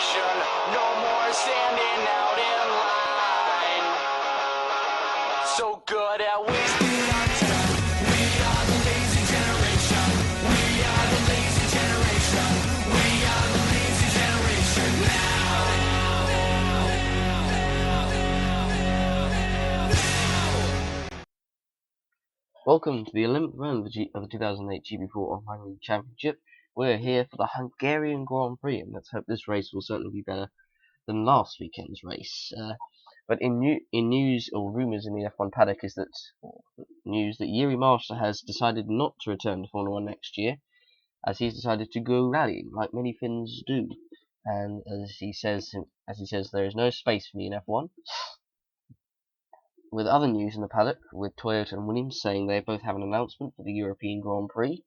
generation. No more standing out in line. So good at wasting our time. We are the lazy generation. We are the lazy generation. We are the lazy generation now. Welcome to the 11th round of the 2008 GP4 Hungary Championship. We're here for the Hungarian Grand Prix, and let's hope this race will certainly be better than last weekend's race. But in news or rumours in the F1 paddock is that news that Yuri Master has decided not to return to Formula 1 next year, as he's decided to go rallying like many Finns do. And as he says, there is no space for me in F1. With other news in the paddock, with Toyota and Williams saying they both have an announcement for the European Grand Prix,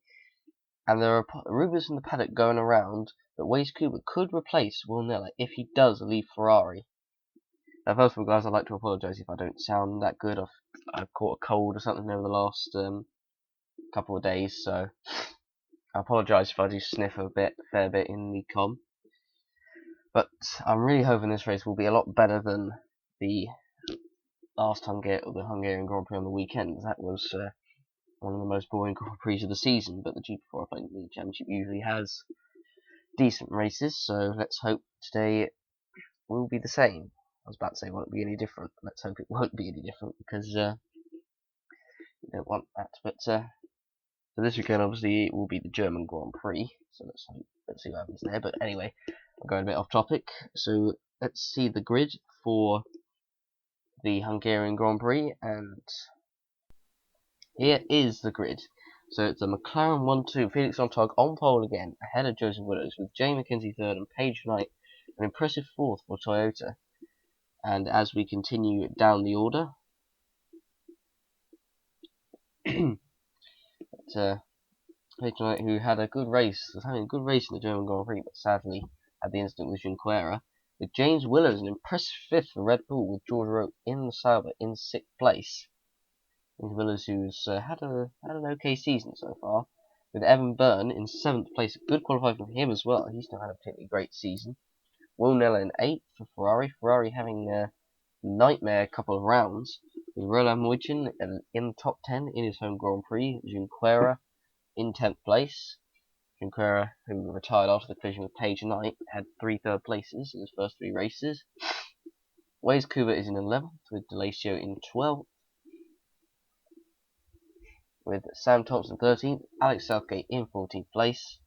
and there are rumours in the paddock going around that Wes Cooper could replace Will Miller if he does leave Ferrari. Now, first of all, guys, I'd like to apologise if I don't sound that good. I've caught a cold or something over the last couple of days, so I apologise if I do sniff a fair bit in the com. But I'm really hoping this race will be a lot better than the last Hungarian Grand Prix on the weekend. That was one of the most boring Grand Prix of the season, but the GP4 League Championship usually has decent races, so let's hope today will be the same. I was about to say it won't be any different. Let's hope it won't be any different, because you don't want that. But for this weekend, obviously, it will be the German Grand Prix, so let's see what happens there. But anyway, I'm going a bit off topic, so let's see the grid for the Hungarian Grand Prix, and here is the grid. So it's a McLaren 1-2, Felix Sonntag on pole again, ahead of Joseph Willows, with Jay McKenzie third and Paige Knight an impressive fourth for Toyota. And as we continue down the order, Paige Knight, who had a good race, was having a good race in the German Grand Prix, but sadly had the incident with Junqueira, with James Willows an impressive fifth for Red Bull, with George Roque in the Sauber in sixth place. Willows, who's had an okay season so far, with Evan Byrne in 7th place, good qualifying from him as well. He's not had a particularly great season. Will Nella in 8th for Ferrari. Ferrari having a nightmare couple of rounds, with Roland Moichin in the top 10 in his home Grand Prix. Junqueira in 10th place. Junqueira, who retired after the collision with Paige Knight, had 3 third places in his first 3 races. Wes Cooper is in 11th, with D'Alessio in 12th. With Sam Thompson 13th, Alex Southgate in 14th place,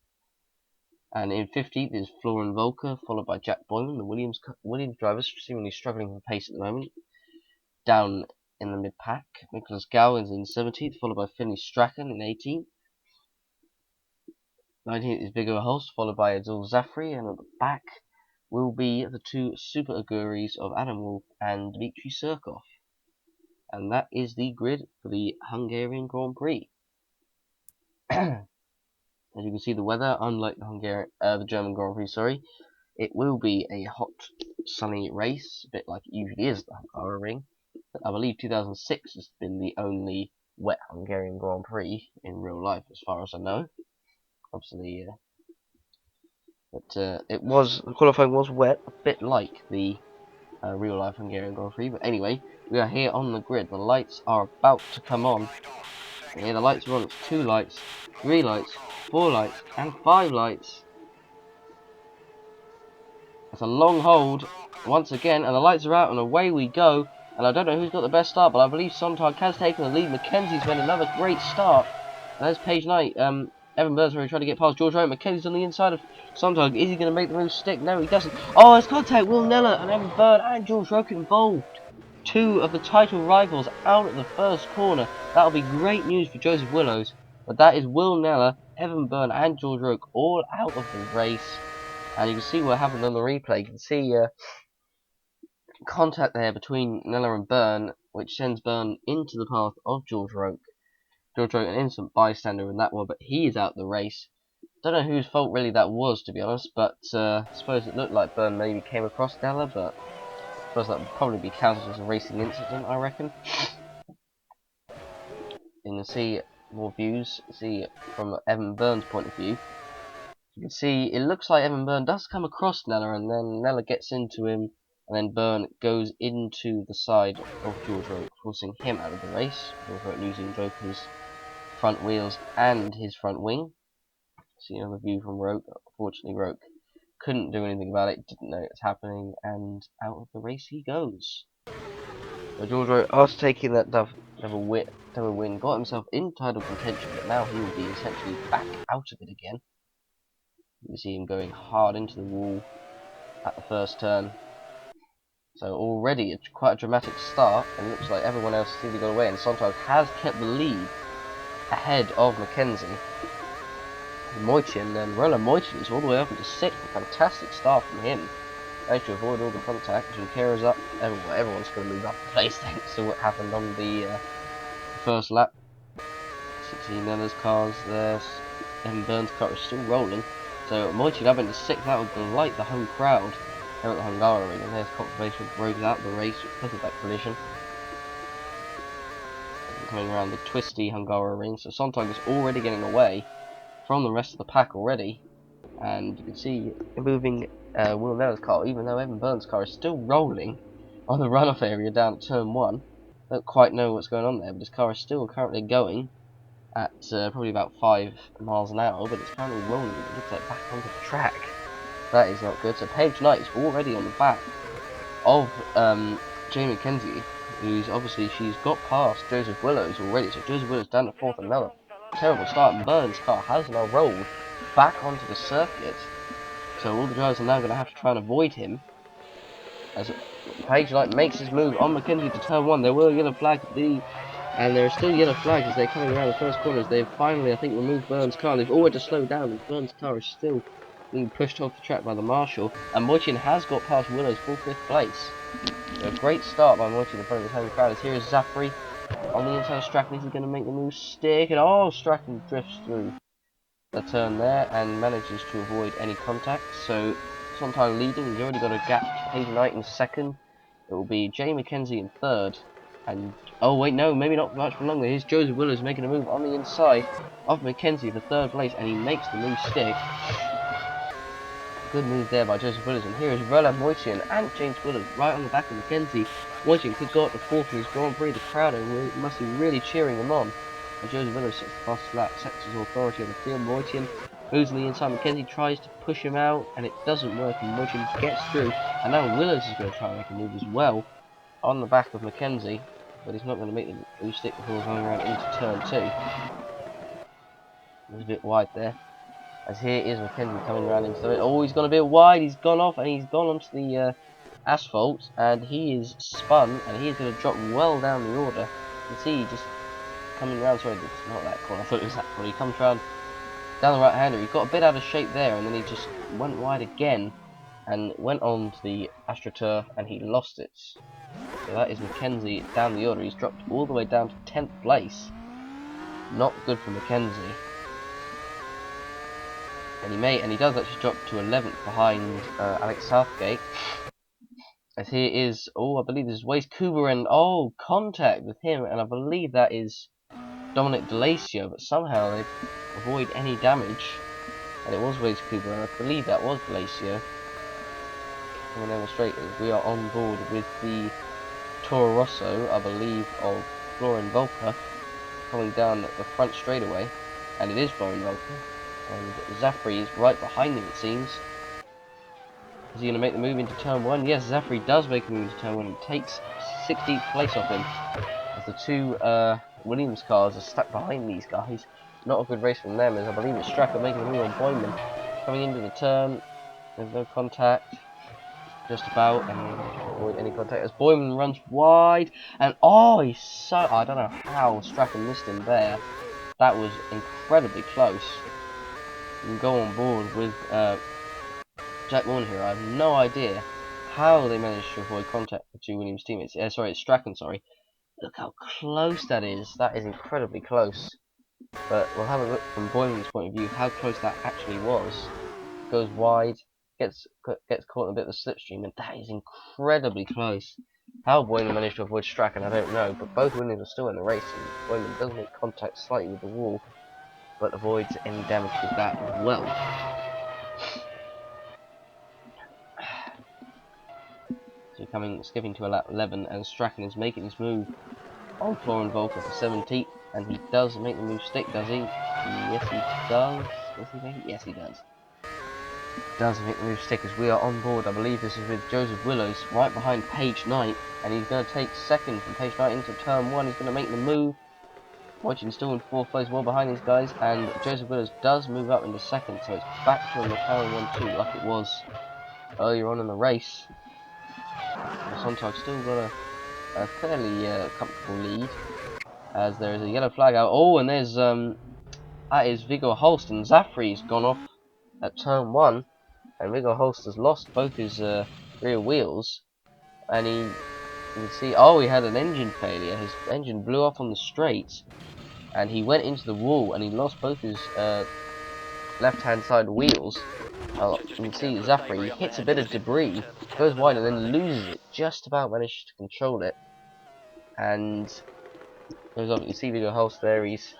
and in 15th is Florian Volker, followed by Jack Boyman, the Williams drivers seemingly struggling for pace at the moment. Down in the mid-pack, Nicholas Gow is in 17th, followed by Finley Strachan in 18th. 19th is Viggo Holst, followed by Adil Zafri, and at the back will be the 2 super Aguris of Adam Wolff and Dmitry Surkov. And that is the grid for the Hungarian Grand Prix. As you can see, the weather, unlike the German Grand Prix, it will be a hot, sunny race, a bit like it usually is at the Hungaroring. I believe 2006 has been the only wet Hungarian Grand Prix in real life, as far as I know. Obviously, but the qualifying was wet, a bit like the real life Hungarian Grand Prix. But anyway, we are here on the grid. The lights are about to come on. And here the lights are on. It's 2 lights, 3 lights, 4 lights, and 5 lights. It's a long hold once again, and the lights are out, and away we go. And I don't know who's got the best start, but I believe Sonntag has taken the lead. McKenzie's made another great start. And there's Paige Knight. Evan Burns trying to get past George Rowe. McKenzie's on the inside of Sonntag. Is he going to make the move stick? No, he doesn't. Oh, it's contact. Will Nella and Evan Byrne and George Rowe involved. 2 of the title rivals out at the first corner. That'll be great news for Joseph Willows. But that is Will Nella, Evan Byrne, and George Rowe all out of the race. And you can see what happened on the replay. You can see contact there between Nella and Byrne, which sends Byrne into the path of George Roque. George Roque, an innocent bystander in that one, but he is out the race. Don't know whose fault really that was, to be honest, but I suppose it looked like Byrne maybe came across Nella, but I suppose that would probably be counted as a racing incident, I reckon. You can see more views, see from Evan Byrne's point of view. You can see it looks like Evan Byrne does come across Nella, and then Nella gets into him, and then Byrne goes into the side of George Roke, forcing him out of the race. George Roke losing both his front wheels and his front wing. See another view from Roke. Unfortunately, Roke couldn't do anything about it, didn't know it was happening, and out of the race he goes. So George Rowe, after taking that double win, got himself in title contention, but now he will be essentially back out of it again. You see him going hard into the wall at the first turn. So already it's quite a dramatic start, and it looks like everyone else has either got away, and Sontag has kept the lead ahead of Mackenzie. Moichin, and Roland Moichin is all the way up into 6th. A fantastic start from him. Managed to avoid all the contact. Junqueira's up. Everyone's going to move up the place thanks to what happened on the first lap. 16 others cars there. Evan Byrne's car is still rolling. So Moichin up into 6th. That would delight the home crowd here at the Hungarian. And there's confirmation of Rose out the race because of that collision. Coming around the twisty Hungarian. So Sontag is already getting away from the rest of the pack already, and you can see moving Will Nella's car, even though Evan Byrne's car is still rolling on the runoff area down at turn 1. Don't quite know what's going on there, but his car is still currently going at probably about 5 miles an hour, but it's currently rolling, it looks like, back onto the track. That is not good. So Paige Knight is already on the back of Jamie Mackenzie, who's obviously, she's got past Joseph Willows already, so Joseph Willows down to 4th, another terrible start, and Byrne's car has now rolled back onto the circuit, so all the drivers are now going to have to try and avoid him, as Paige Knight makes his move on Mackenzie to turn 1. There were yellow flags and there are still yellow flags as they're coming around the first corners. They've finally, I think, removed Byrne's car. They've all had to slow down, and Byrne's car is still being pushed off the track by the marshal, and Moichin has got past Willows for 5th place. So a great start by Moichin in front of his home crowd. Here is Zafri on the inside of Strachan. Is he going to make the move stick? And oh, Strachan drifts through the turn there and manages to avoid any contact. So Sontag leading. He's already got a gap to Paige Knight in 2nd. It will be Jay Mackenzie in 3rd. And oh wait, no, maybe not much for longer. Here's Joseph Willows making a move on the inside of Mackenzie for 3rd place, and he makes the move stick. Good move there by Joseph Willows, and here is Roland Moichin and James Willows right on the back of Mackenzie. Moichin could go up to 4th in his Grand Prix. The crowd must be really cheering him on. And Joseph Willows sets the fastest lap, sets his authority on the field. Moichin moves on the inside. Mackenzie tries to push him out, and it doesn't work, and Moichin gets through. And now Willows is going to try and make a move as well on the back of Mackenzie, but he's not going to make the move stick before going around into turn 2. It was a bit wide there. As here is Mackenzie coming around into it. Oh, he's gone a bit wide. He's gone off, and he's gone onto the asphalt, and he is spun, and he is going to drop well down the order. You can see he just coming around. Sorry, it's not that corner. I thought it was that corner. He comes around down the right hander. He got a bit out of shape there, and then he just went wide again and went on to the AstroTurf, and he lost it. So that is Mackenzie down the order. He's dropped all the way down to 10th place. Not good for Mackenzie. And he does actually drop to 11th behind Alex Southgate. As here is, oh, I believe this is Waze Kuba, and oh, contact with him, and I believe that is Dominic D'Alacio, but somehow they avoid any damage. And it was Waze Kuba, and I believe that was D'Alacio. Coming down the straight as we are on board with the Toro Rosso, I believe, of Florian Volker, coming down the front straightaway, and it is Florian Volker. And Zafri is right behind him, it seems. Is he going to make the move into turn 1? Yes, Zafri does make the move into turn 1 and takes 16th place off him. As the two Williams cars are stuck behind these guys. Not a good race from them, as I believe it's Strachan making the move on Boyman. Coming into the turn, there's no contact. Just about, and avoid any contact as Boyman runs wide, and oh, he's so, I don't know how Strachan missed him there. That was incredibly close. You can go on board with Jack Warner here. I have no idea how they managed to avoid contact with two Williams teammates. Sorry, it's Strachan, sorry. Look how close that is. That is incredibly close. But we'll have a look from Boyman's point of view how close that actually was. Goes wide, gets caught in a bit of a slipstream, and that is incredibly close. How Boyman managed to avoid Strachan, I don't know, but both Williams are still in the race, and Boyman does make contact slightly with the wall, but avoids any damage with that as well. So skipping to lap 11, and Strachan is making his move on Florian Volker for 17th, and he does make the move stick, does he? Yes, he does. Does he make it? Yes, he does. Does make the move stick as we are on board. I believe this is with Joseph Willows right behind Page Knight, and he's going to take second from Page Knight into turn 1. He's going to make the move. Wojcicki still in 4th place, well behind these guys, and Joseph Willows does move up into 2nd, so it's back to a McLaren 1-2 like it was earlier on in the race. Sontag's still got a fairly comfortable lead, as there is a yellow flag out. Oh, and there's that is Viggo Holst, and Zafri's gone off at turn 1, and Viggo Holst has lost both his rear wheels, and you can see, oh, he had an engine failure. His engine blew off on the straight, and he went into the wall, and he lost both his left-hand side wheels. You can see Zafri hits a bit of debris, goes wide, and then loses it. Just about manages to control it, and goes off. You can see Viggo Holst there. His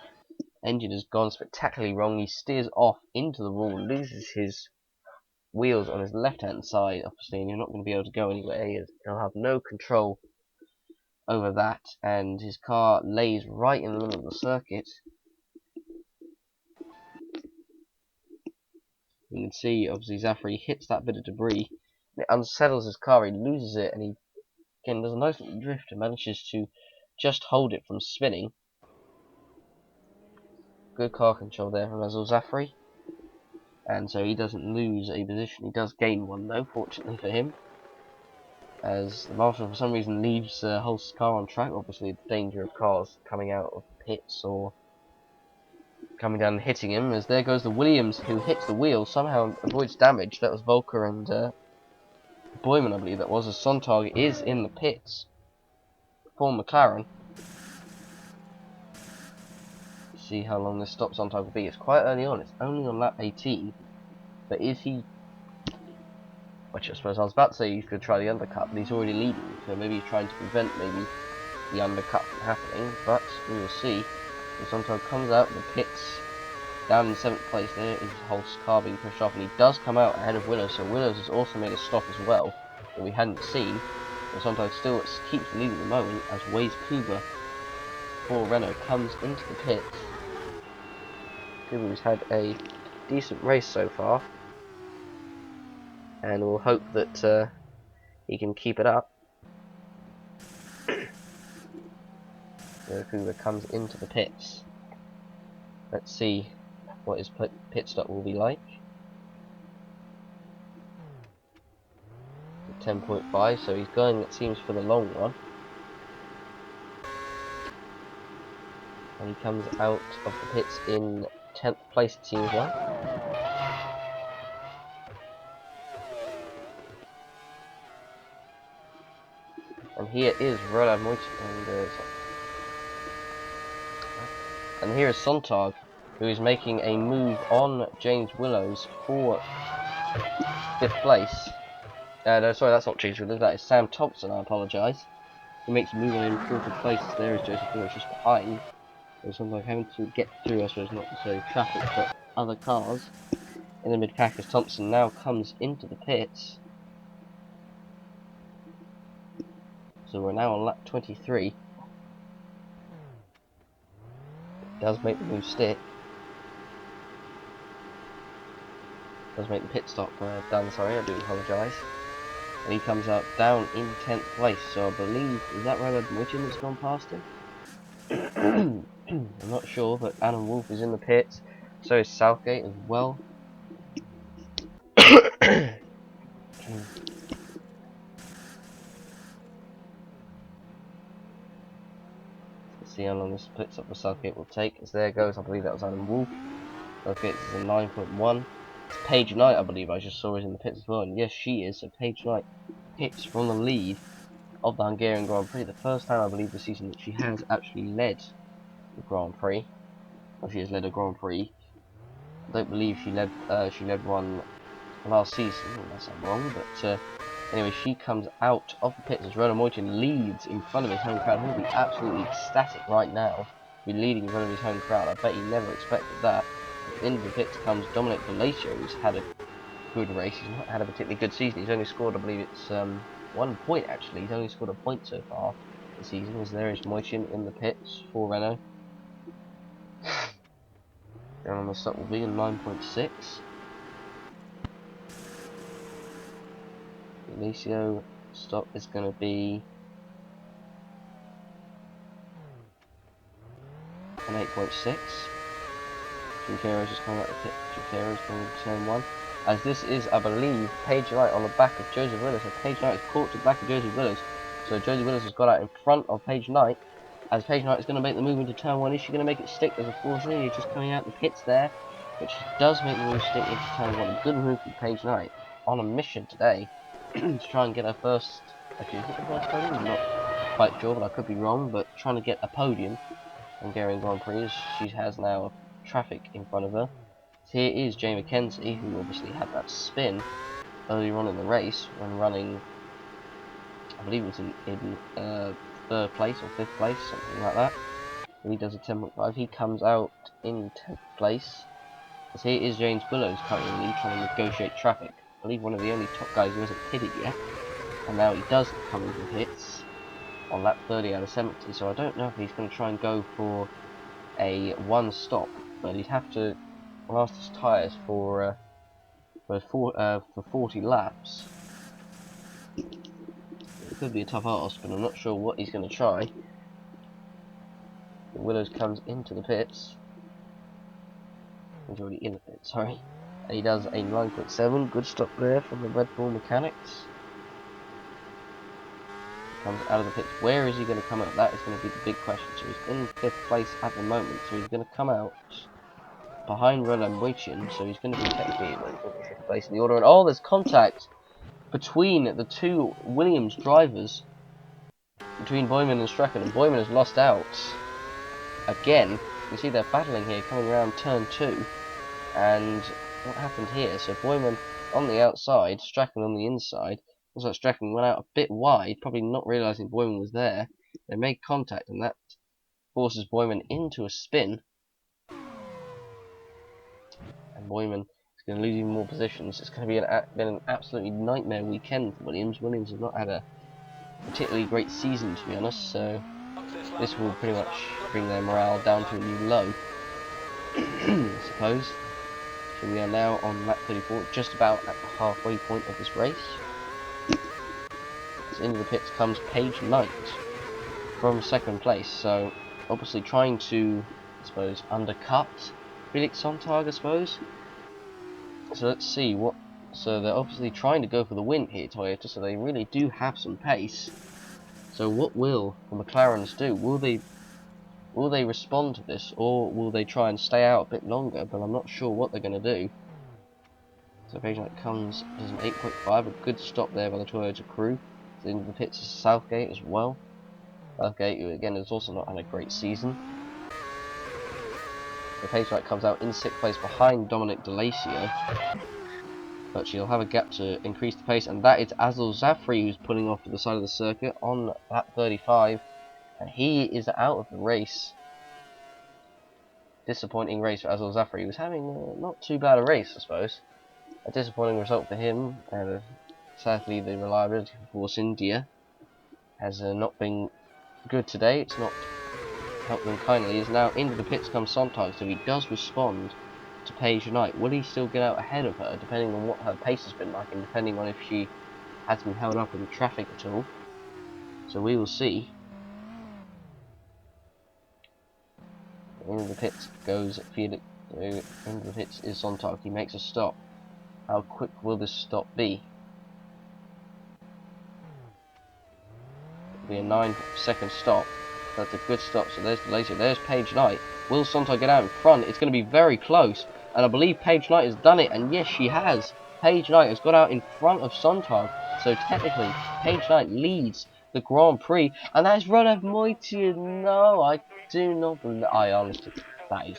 engine has gone spectacularly wrong. He steers off into the wall, loses his wheels on his left-hand side, obviously, and you're not going to be able to go anywhere. He'll have no control over that, and his car lays right in the middle of the circuit. You can see, obviously, Zafri hits that bit of debris, and it unsettles his car. He loses it, and he again does a nice little drift and manages to just hold it from spinning. Good car control there from Azul Zafri, and so he doesn't lose a position. He does gain one, though, fortunately for him, as the marshal for some reason leaves Holst's car on track. Obviously, the danger of cars coming out of pits or coming down and hitting him, as there goes the Williams, who hits the wheel, somehow avoids damage. That was Volker and Boyman, I believe that was, as Sontag is in the pits for McLaren. See how long this stop Sontag will be. It's quite early on, it's only on lap 18, but is he, which I suppose I was about to say he's going to try the undercut, but he's already leading, so maybe he's trying to prevent maybe the undercut from happening, but we will see. So Sontag comes out of the pits, down in 7th place. There is Holst's car being pushed off, and he does come out ahead of Willows, so Willows has also made a stop as well that we hadn't seen. But Sontag still keeps leading at the moment, as Waze Kuba for Renault comes into the pits. Kuba's had a decent race so far, and we'll hope that he can keep it up. So Kuba comes into the pits. Let's see what his pit stop will be like. 10.5, so he's going, it seems, for the long run. And he comes out of the pits in 10th place, it seems like. And here is Roland Moyt, and here is Sontag, who is making a move on James Willows for 5th place. No, sorry, that's not James Willows, that is Sam Thompson, I apologise. He makes a move on him for 5th place. There is Joseph Willows just behind. So Sontag having to get through, I suppose, not necessarily traffic, but other cars in the mid-pack, as Thompson now comes into the pits. So we're now on lap 23. Does make the move stick. Does make the pit stop done, sorry, I do apologise. And he comes out down in 10th place, so I believe, is that Roland Moyt that's gone past him? I'm not sure, but Alan Wolf is in the pits, so is Southgate as well. Let's see how long this pit stop for Southgate will take, as there goes, I believe that was Alan Wolf. Southgate is a 9.1. It's Page Knight, I believe, I just saw is in the pits as well, and yes, she is, so Page Knight pits from the lead of the Hungarian Grand Prix, the first time I believe this season that she has actually led the Grand Prix. Or she has led a Grand Prix. I don't believe she led one last season, unless I'm wrong, but anyway, she comes out of the pits as Roland Moyt leads in front of his home crowd. He'll be absolutely ecstatic right now, be leading in front of his home crowd. I bet he never expected that. At the end of the pits comes Dominic Palacio, who's had a good race. He's not had a particularly good season. He's only scored, I believe it's 1 point actually. He's only scored a point so far this season. As there is Moichin in the pits for Renault. Down on the stop will be a 9.6. Alicio stop is going to be an 8.6. Junqueiro's just coming out the pit. Junqueiro's going to turn 1. As this is, I believe, Paige Knight on the back of Joseph Willis. And Paige Knight is caught to the back of Joseph Willis. So Joseph Willis has got out in front of Paige Knight. As Paige Knight is going to make the move into turn 1. Is she going to make it stick? There's a force in. He's just coming out the pits there. But she does make the move stick into turn 1. A good move from Paige Knight. On a mission today. To try and get her first... Actually, is it the first podium? I'm not quite sure, but I could be wrong. But trying to get a podium. Hungarian Grand Prix. She has now traffic in front of her. So here is Jay McKenzie, who obviously had that spin earlier on in the race when running, I believe it was in 3rd place or 5th place, something like that. And he does a 10.5. He comes out in 10th place. As here is James Billows currently in the lead, trying to negotiate traffic. I believe one of the only top guys who hasn't pitted yet. And now he does come into hits on lap 30 out of 70. So I don't know if he's going to try and go for a 1 stop, but he'd have to last his tyres for 40 laps. It could be a tough ask, but I'm not sure what he's going to try. Willows comes into the pits. He's already in the pits, sorry. And he does a 9.7. Good stop there from the Red Bull mechanics. He comes out of the pits. Where is he going to come out? That is going to be the big question. So he's in 5th place at the moment. So he's going to come out behind Roland Moichin. So he's going to be technically in 5th place in the order. And oh, there's contact between the two Williams drivers, between Boyman and Strachan, and Boyman has lost out again. You see they're battling here, coming around turn 2, and what happened here? So Boyman on the outside, Strachan on the inside. Looks like Strachan went out a bit wide, probably not realising Boyman was there. They made contact, and that forces Boyman into a spin, and Boyman is going to lose even more positions. It's going to be been an absolutely nightmare weekend for Williams. Williams have not had a particularly great season, to be honest, so this will pretty much bring their morale down to a new low, I suppose. So we are now on lap 34, just about at the halfway point of this race. As into the pits comes Paige Knight from 2nd place, so obviously trying to, I suppose, undercut Felix Sontag, I suppose. So let's see what. So they're obviously trying to go for the win here, Toyota, so they really do have some pace. So what will the McLarens do? Will they respond to this, or will they try and stay out a bit longer? But I'm not sure what they're going to do. So Paige Knight comes, does an 8.5, a good stop there by the Toyota crew. So into the pits is Southgate as well. Southgate, who again has also not had a great season. So Paige Knight comes out in 6th place behind Dominic DeLacio. But she'll have a gap to increase the pace, and that is Azul Zafri who's pulling off to the side of the circuit on lap 35. And he is out of the race. Disappointing race for Azul Zafri. He was having not too bad a race, I suppose. A disappointing result for him. Sadly, the reliability for Force India has not been good today. It's not helped them kindly. He is now into the pits comes Sontag, so he does respond to Paige Knight. Will he still get out ahead of her, depending on what her pace has been like, and depending on if she has been held up in traffic at all? So we will see. Into the pits goes Felix. Into the pits is Sontag. He makes a stop. How quick will this stop be? It'll be a 9-second stop. That's a good stop. So there's DeLacio. There's Paige Knight. Will Sontag get out in front? It's going to be very close. And I believe Paige Knight has done it. And yes, she has. Paige Knight has got out in front of Sontag. So technically, Paige Knight leads the Grand Prix. And that is Roland Moitian. No, I do not believe. I honestly, that is.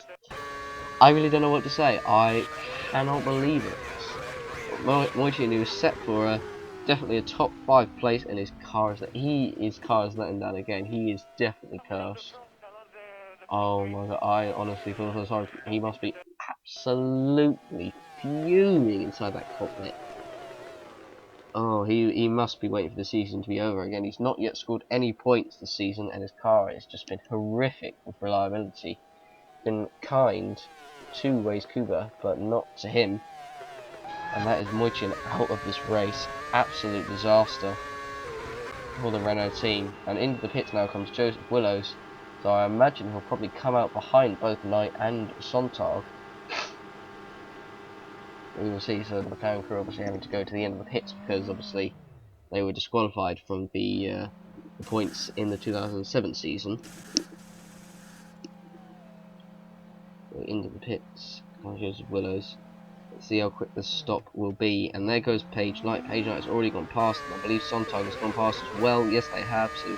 I really don't know what to say. I cannot believe it. Moitian, who was set for definitely a top 5 place, and his car is letting down again. He is definitely cursed. Oh my god, I honestly feel so sorry. He must be absolutely fuming inside that cockpit. Oh, he must be waiting for the season to be over again. He's not yet scored any points this season, and his car has just been horrific with reliability. Been kind to Waze Kuba, but not to him. And that is Moichin out of this race. Absolute disaster for the Renault team. And into the pits now comes Joseph Willows. So I imagine he'll probably come out behind both Knight and Sontag. We will see. So the McLaren crew obviously having to go to the end of the pits because obviously they were disqualified from the points in the 2007 season. So into the pits comes Joseph Willows. Let's see how quick this stop will be. And there goes Page Knight. Page Knight has already gone past, and I believe Sontag has gone past as well. Yes, they have. So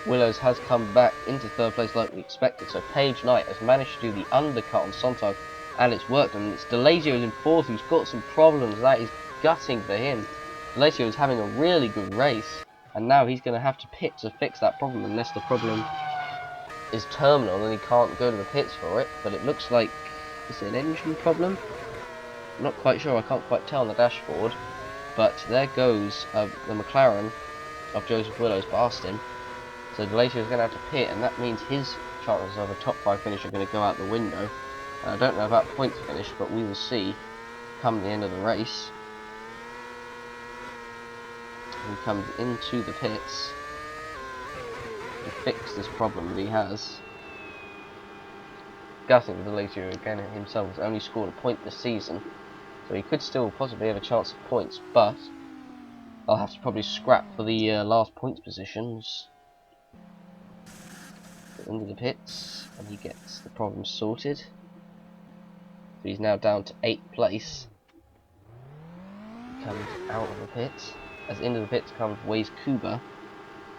Willows has come back into third place like we expected. So Page Knight has managed to do the undercut on Sontag, and it's worked. And it's Delazio in fourth, who's got some problems. That is gutting for him. Delazio is having a really good race, and now he's going to have to pit to fix that problem, unless the problem is terminal and he can't go to the pits for it. But it looks like, is it an engine problem? I'm not quite sure, I can't quite tell on the dashboard. But there goes the McLaren of Joseph Willows past him. So Delazio is going to have to pit, and that means his chances of a top 5 finish are going to go out the window. I don't know about points finish, but we will see come the end of the race. He comes into the pits to fix this problem that he has. Gutting Delazio again himself has only scored a point this season, so he could still possibly have a chance of points, but I'll have to probably scrap for the last points positions. Into the pits, and he gets the problem sorted. So he's now down to 8th place. He comes out of the pits. As into the pits comes Waze Kuba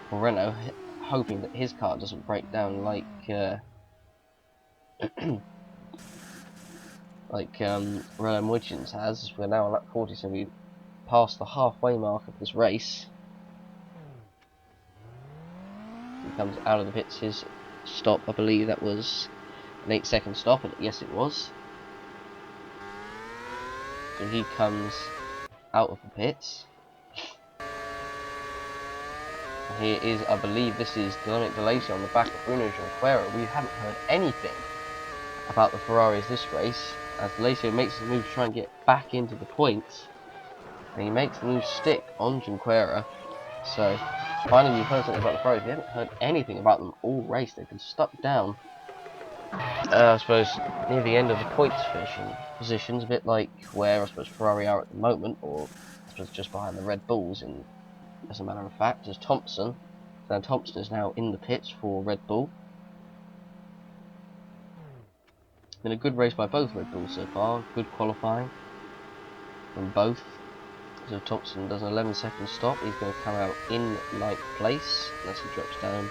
for Renault, hoping that his car doesn't break down like Renault Moichin's has. We're now on lap 40, so we've passed the halfway mark of this race. He comes out of the pits. His stop, I believe that was an 8-second stop, and yes it was. So he comes out of the pits. And here is, I believe this is Dominic Delazio on the back of Bruno Junqueira. We haven't heard anything about the Ferraris this race, as Delazio makes his move to try and get back into the points. And he makes the move stick on Junqueira. So finally we've heard something about the Ferraris. We haven't heard anything about them all race. They've been stuck down, I suppose, near the end of the points finishing positions, a bit like where I suppose Ferrari are at the moment, or I suppose just behind the Red Bulls, in, as a matter of fact, as Thompson. So Thompson is now in the pits for Red Bull. Been a good race by both Red Bulls so far, good qualifying from both. So Thompson does an 11-second stop. He's going to come out in 9th place, unless he drops down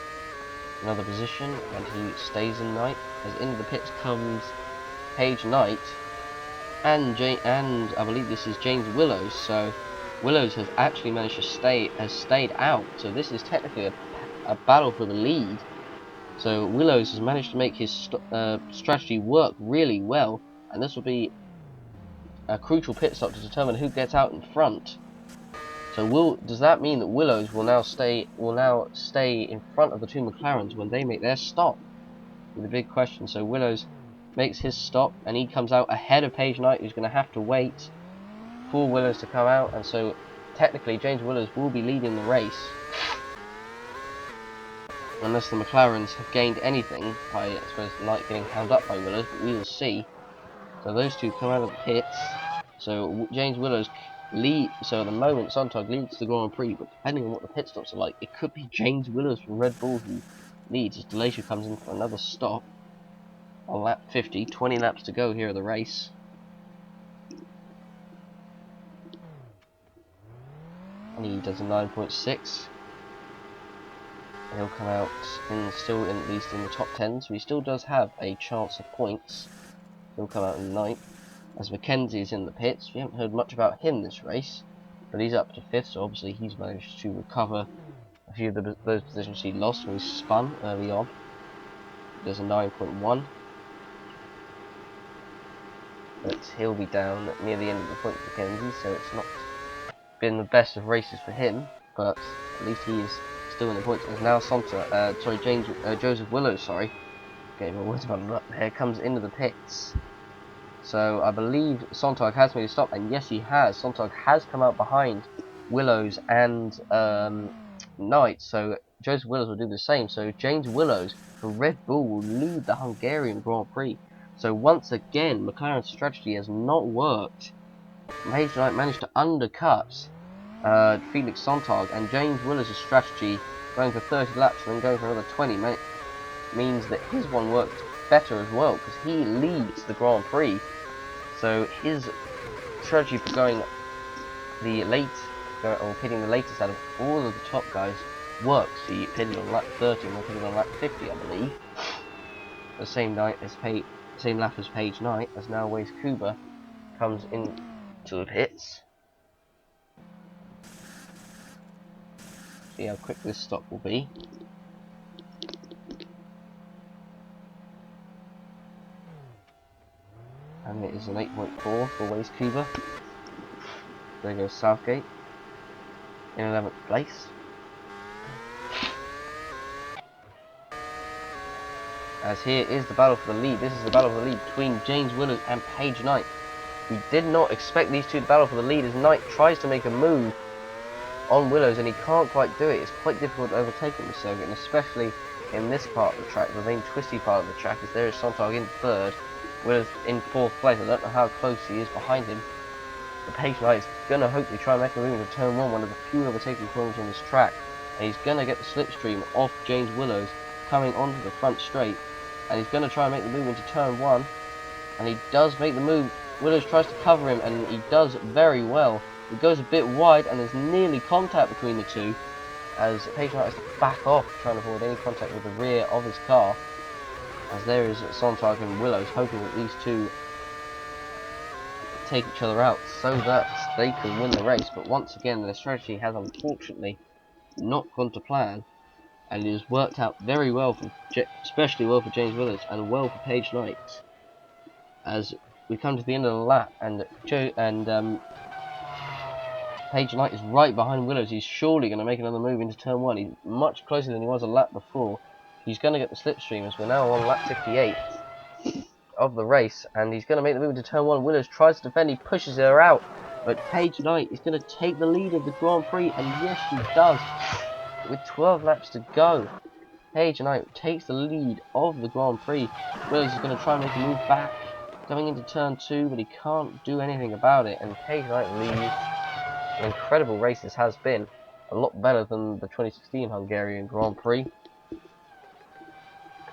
another position, and he stays in 9th. As into the pits comes Page Knight, and I believe this is James Willows. So Willows has actually managed to stayed out. So this is technically a battle for the lead. So Willows has managed to make his strategy work really well, and this will be a crucial pit stop to determine who gets out in front. So does that mean that Willows will now stay in front of the two McLarens when they make their stop? Is the big question. So Willows makes his stop, and he comes out ahead of Page Knight, who's going to have to wait for Willows to come out, and so technically James Willows will be leading the race, unless the McLarens have gained anything by, I suppose, Knight getting held up by Willows, but we will see. So those two come out of the pits. So James Willows lead. So at the moment, Sontag leads the Grand Prix, but depending on what the pit stops are like, it could be James Willows from Red Bull who leads as Delazio comes in for another stop on lap 50. 20 laps to go here of the race. And he does a 9.6. He'll come out still at least in the top 10, so he still does have a chance of points. He'll come out in 9th. As Mackenzie's in the pits, we haven't heard much about him this race, but he's up to 5th, so obviously he's managed to recover a few of those positions he lost when he spun early on. There's a 9.1, but he'll be down near the end of the point for Mackenzie, so it's not been the best of races for him, but at least he is still in the points. As now Joseph Willows, getting my words muddled up here, comes into the pits. So I believe Sontag has made a stop, and yes, he has. Sontag has come out behind Willows and Knight, so Joseph Willows will do the same. So James Willows for Red Bull will lead the Hungarian Grand Prix. So once again, McLaren's strategy has not worked. Page Knight managed to undercut Felix Sontag, and James Willows' strategy, going for 30 laps and then going for another 20, means that his one worked better as well, because he leads the Grand Prix. So his strategy for going or pitting the latest out of all of the top guys works. He pitted on lap 30 and then pitted on lap 50, I believe. The same lap as Page Knight, as now Waze Kuba comes into the pits. See how quick this stop will be. And it is an 8.4 for Waze Kuba. There goes Southgate in 11th place. As here is the battle for the lead. This is the battle for the lead between James Willows and Page Knight. We did not expect these two to battle for the lead, as Knight tries to make a move on Willows and he can't quite do it. It's quite difficult to overtake him, circuit, and especially in this part of the track, the main twisty part of the track, as there is Sontag in 3rd, Willows in 4th place. I don't know how close he is behind him. The Page Knight is going to hopefully try and make a move into turn 1, one of the few overtaking corners on this track, and he's going to get the slipstream off James Willows coming onto the front straight, and he's going to try and make the move into turn 1, and he does make the move. Willows tries to cover him, and he does very well. He goes a bit wide, and there's nearly contact between the two, as Page Knight has to back off, trying to avoid any contact with the rear of his car, as there is Sontag and Willows hoping that these two take each other out so that they can win the race. But once again, their strategy has unfortunately not gone to plan, and it has worked out very well especially well for James Willows and well for Page Knight. As we come to the end of the lap, and Page Knight is right behind Willows. He's surely going to make another move into turn 1. He's much closer than he was a lap before. He's going to get the slipstream, as we're now on lap 58 of the race, and he's going to make the move into turn 1. Willows tries to defend, he pushes her out, but Page Knight is going to take the lead of the Grand Prix, and yes, she does, with 12 laps to go. Page Knight takes the lead of the Grand Prix. Willows is going to try and make a move back, going into turn 2, but he can't do anything about it, and Page Knight leads. An incredible race this has been, a lot better than the 2016 Hungarian Grand Prix.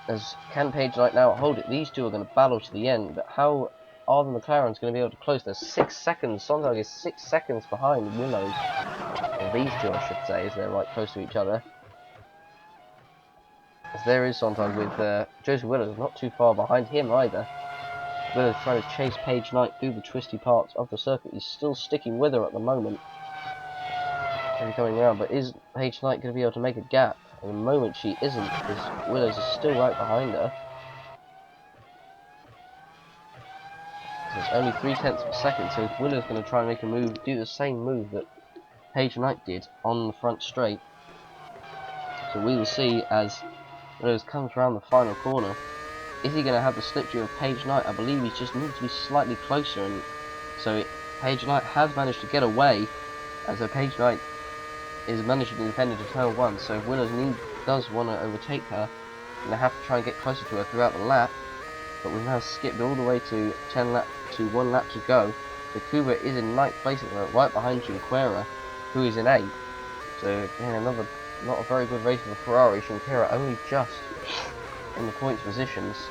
As can Page Knight now hold it? These two are going to battle to the end, but how are the McLarens going to be able to close? There's 6 seconds. Sontag is 6 seconds behind Willows. Or these two, I should say, as they're right close to each other. As there is Sontag with Joseph Willows not too far behind him either. Willows trying to chase Page Knight through the twisty parts of the circuit. He's still sticking with her at the moment. Coming around, but is Page Knight going to be able to make a gap? At the moment she isn't, because Willows is still right behind her. So it's only 3/10 of a second, so if Willows going to try and make a move, do the same move that Page Knight did on the front straight. So we will see as Willows comes around the final corner. Is he going to have the slipstream of Page Knight? I believe he just needs to be slightly closer, and so Page Knight has managed to get away, as a Page Knight is managing to defend into turn 1, so if Willows does want to overtake her, going to have to try and get closer to her throughout the lap. But we've now skipped all the way to 1 lap to go. So Kuba is in 9th place at the moment, right behind Junqueira, who is in 8th. So again, another not a very good race for the Ferrari. Junqueira only just in the points positions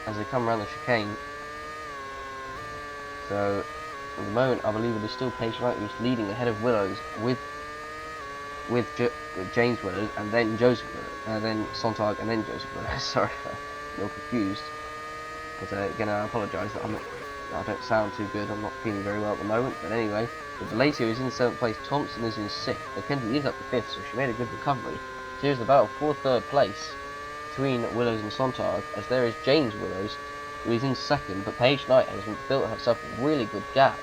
as they come around the chicane. So at the moment, I believe it is still Page Knight who's leading ahead of Willows with James Willows, and then Joseph Willows, and then Sontag, and then Joseph Willows. Sorry, I'm a little confused. But again, I apologise that I don't sound too good. I'm not feeling very well at the moment. But anyway, the Delatio is in 7th place. Thompson is in 6th. McKenzie is up to 5th, so she made a good recovery. So here's the battle for 3rd place between Willows and Sontag, as there is James Willows, who is in 2nd, but Page Knight has built herself a really good gap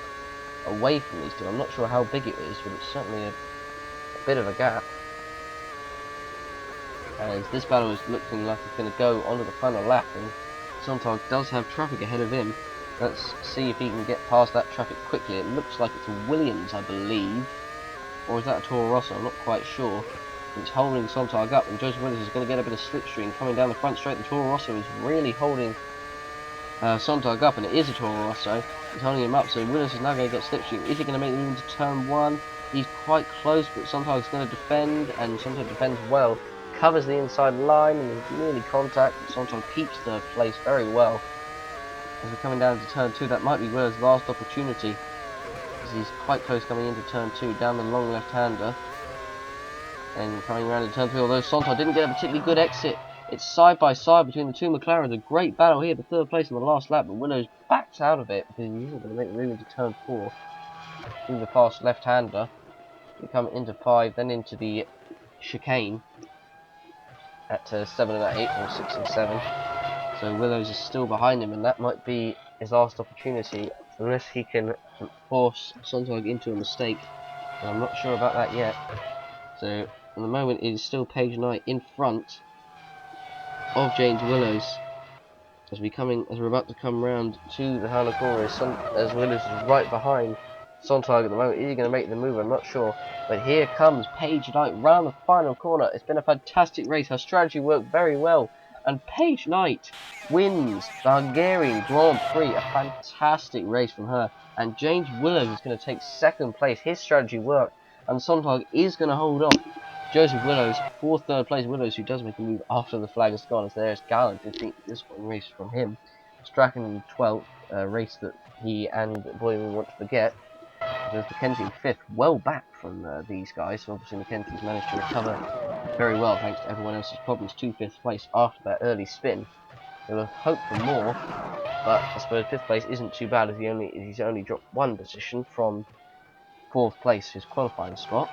away from these two. I'm not sure how big it is, but it's certainly a bit of a gap. As this battle is looking like it's going to go onto the final lap, and Sontag does have traffic ahead of him. Let's see if he can get past that traffic quickly. It looks like it's a Williams, I believe. Or is that a Toro Rosso? I'm not quite sure. It's holding Sontag up, and Joseph Williams is going to get a bit of slipstream coming down the front straight. The Toro Rosso is really holding Sontag up, and it is a Toro Rosso. He's holding him up, so Williams is now going to get slipstream. Is he going to make the move into turn 1? He's quite close, but Sontag's going to defend, and Sontag defends well. Covers the inside line, and there's nearly contact, but Sontag keeps third place very well. As we're coming down to turn 2, that might be Williams' last opportunity, as he's quite close coming into turn 2, down the long left-hander. And coming around into turn 3, although Sontag didn't get a particularly good exit. It's side by side between the two McLarens. A great battle here, the third place in the last lap, but Willows backs out of it because he isn't going to make the move into turn 4 through the fast left-hander. We come into 5, then into the chicane at 7 and 8, or 6 and 7. So Willows is still behind him, and that might be his last opportunity, unless he can force Sontag into a mistake. And I'm not sure about that yet. So at the moment, it is still Page Knight in front of James Willows as we're about to come round to the Howler corner. As Willows is right behind Sontag at the moment. Is he going to make the move? I'm not sure. But here comes Page Knight round the final corner. It's been a fantastic race. Her strategy worked very well, and Page Knight wins the Hungarian Grand Prix. A fantastic race from her. And James Willows is going to take second place. His strategy worked, and Sontag is going to hold on. Joseph Willows for third place. Willows, who does make a move after the flag has gone, as there's Gallant 15th disappointing race from him. Strachan in 12th, a race that he and Boyman want to forget. There's Mackenzie in 5th, well back from these guys. So obviously Mackenzie's managed to recover very well thanks to everyone else's problems to 5th place after that early spin. He'll have hoped for more, but I suppose 5th place isn't too bad as he's only dropped one position from 4th place, his qualifying spot.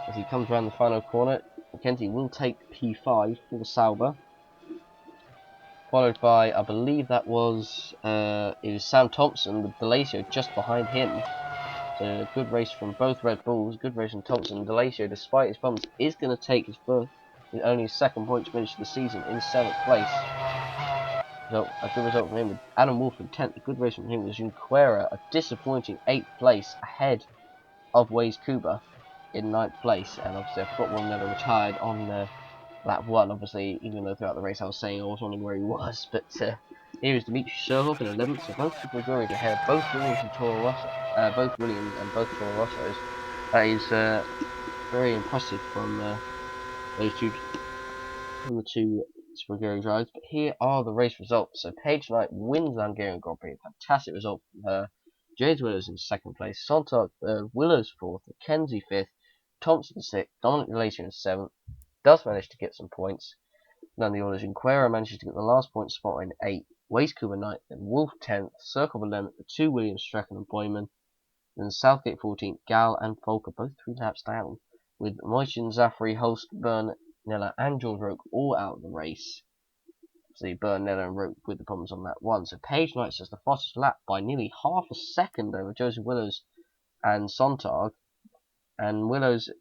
As he comes around the final corner, Mackenzie will take P5 for Sauber, followed by, I believe that was it was Sam Thompson with Delacio just behind him. So a good race from both Red Bulls, good race from Thompson. Delacio, despite his problems, is going to take his only his second point to finish the season in 7th place. So a good result from him with Adam Wolf in 10th. A good race from him was Junqueira, a disappointing 8th place ahead of Waze Kuba in 9th place, and obviously I've got one never retired on lap 1, obviously, even though throughout the race I was saying I was wondering where he was, but here is Dmitry Sherhoff in 11th, so both people are going ahead, both Williams and Toro Rosso, both Williams and both Toro Rossos. That is very impressive from the two Hungarian drivers. But here are the race results. So Page Knight wins the Hungarian Grand Prix, fantastic result from her. James Willows in 2nd place, Sontag 3rd, Willows 4th, Mackenzie 5th, Thompson 6th, Dominic Delacy in 7th, does manage to get some points. None of the orders. Junqueira manages to get the last point spot in 8th, Waze Kuba 9th, then Wolf 10th, Circle 11th, the 2 Williams, Strachan and Boyman, then Southgate 14th, Gal and Volker both 3 laps down, with Moishin, Zafri, Holst, Byrne, Nella and George Roke all out of the race. See Byrne, Nella and Roke with the problems on that one. So Page Knight says the fastest lap by nearly half a second over Joseph Willows and Sontag. And Willows,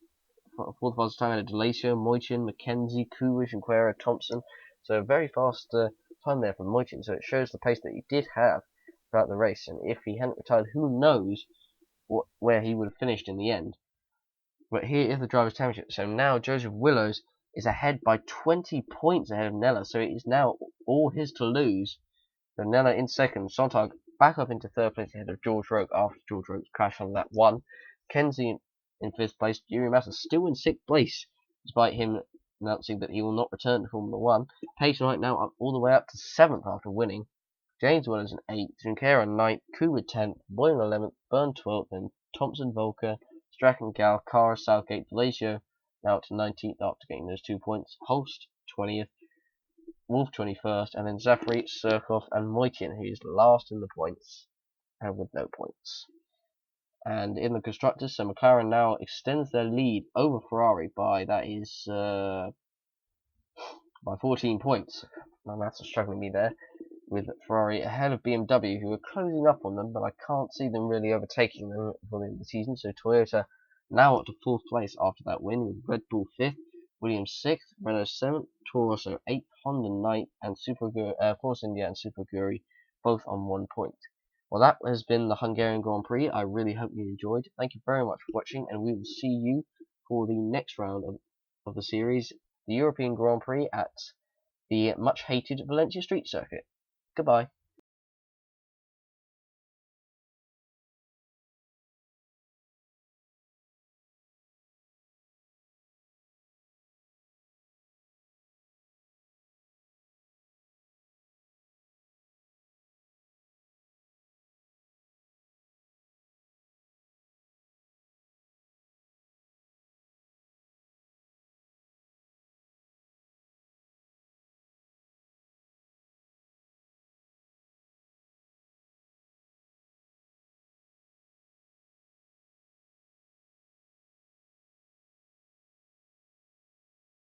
for the fastest time, had Delacio, Moichin, Mackenzie, Coolidge, and Quera, Thompson. So a very fast time there from Moichin. So it shows the pace that he did have throughout the race. And if he hadn't retired, who knows where he would have finished in the end. But here is the Drivers' Championship. So now Joseph Willows is ahead by 20 points ahead of Nella. So it is now all his to lose. So Nella in 2nd. Sontag back up into 3rd place ahead of George Roke after George Roke's crash on that one. Kenzie in 5th place. Yuri Massa still in 6th place, despite him announcing that he will not return to Formula 1. Page Knight now up all the way up to 7th after winning. James Willows in 8th. Junqueira 9th. Kuba 10th. Boylan 11th. Byrne 12th. And Thompson, Volker, Strachan, Gal, Cara, Southgate, Delacio now up to 19th after getting those 2 points. Holst 20th. Wolf 21st. And then Zafri, Surkov, and Moitin, who is last in the points and with no points. And in the constructors, so McLaren now extends their lead over Ferrari by, that is, by 14 points. My maths are struggling me there. with Ferrari ahead of BMW, who are closing up on them, but I can't see them really overtaking them for the end of the season. So Toyota now up to 4th place after that win, with Red Bull 5th, Williams 6th, Renault 7th, Toro Rosso 8th, Honda 9th, and Force India and Super Aguri both on 1 point. Well, that has been the Hungarian Grand Prix. I really hope you enjoyed. Thank you very much for watching, and we will see you for the next round of the series, the European Grand Prix at the much hated Valencia Street Circuit. Goodbye.